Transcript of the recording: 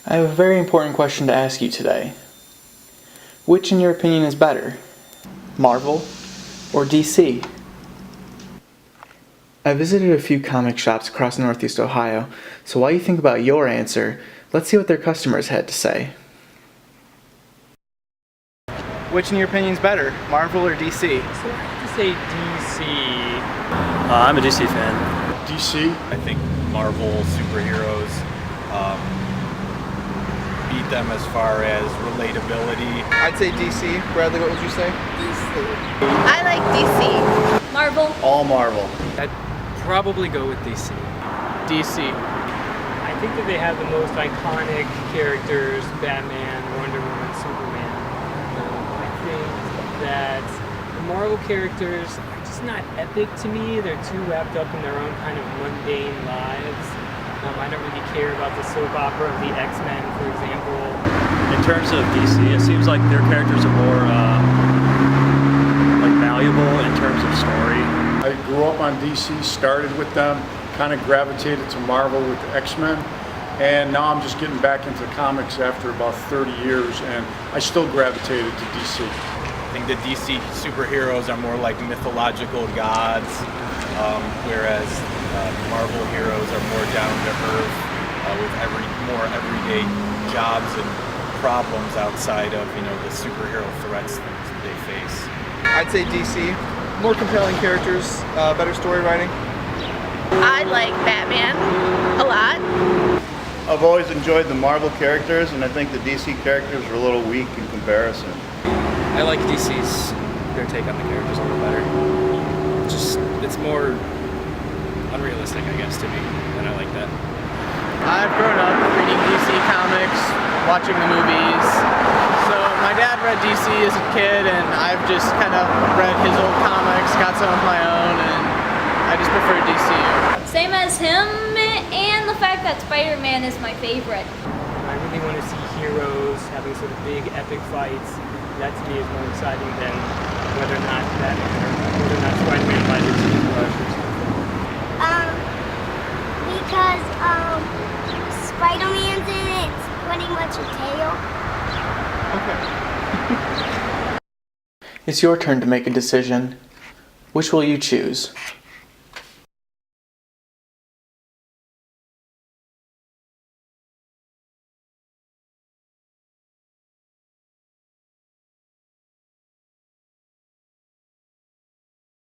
I have a very important question to ask you today. Which, in your opinion, is better? Marvel or DC? I visited a few comic shops across Northeast Ohio, so while you think about your answer, let's see what their customers had to say. Which, in your opinion, is better? Marvel or DC? So I have to say DC. I'm a DC fan. DC. I think Marvel superheroes beat them as far as relatability. I'd say DC. Bradley, what would you say? DC. I like DC. Marvel. All Marvel. I'd probably go with DC. DC. I think that they have the most iconic characters: Batman, Wonder Woman, Superman. I think that the Marvel characters are just not epic to me. They're too wrapped up in their own kind of mundane lives. I don't really care about the soap opera of the X-Men, for example. In terms of DC, it seems like their characters are more valuable in terms of story. I grew up on DC, started with them, kind of gravitated to Marvel with the X-Men, and now I'm just getting back into comics after about 30 years, and I still gravitated to DC. I think the DC superheroes are more like mythological gods, whereas Marvel heroes are more down to earth with more everyday jobs and problems outside of the superhero threats that they face. I'd say DC. More compelling characters, better story writing. I like Batman a lot. I've always enjoyed the Marvel characters, and I think the DC characters are a little weak in comparison. I like DC's, their take on the characters a little better. It's more unrealistic, I guess, to me, and I like that. I've grown up reading DC comics, watching the movies. So my dad read DC as a kid, and I've just kind of read his old comics, got some of my own, and I just prefer DC. Same as him, and the fact that Spider-Man is my favorite. I really want to see heroes having sort of big epic fights. That to me is more exciting than whether or not Spider-Man buys a toothbrush or something. Because Spider-Man's in it, it's pretty much a tail. Okay. It's your turn to make a decision. Which will you choose?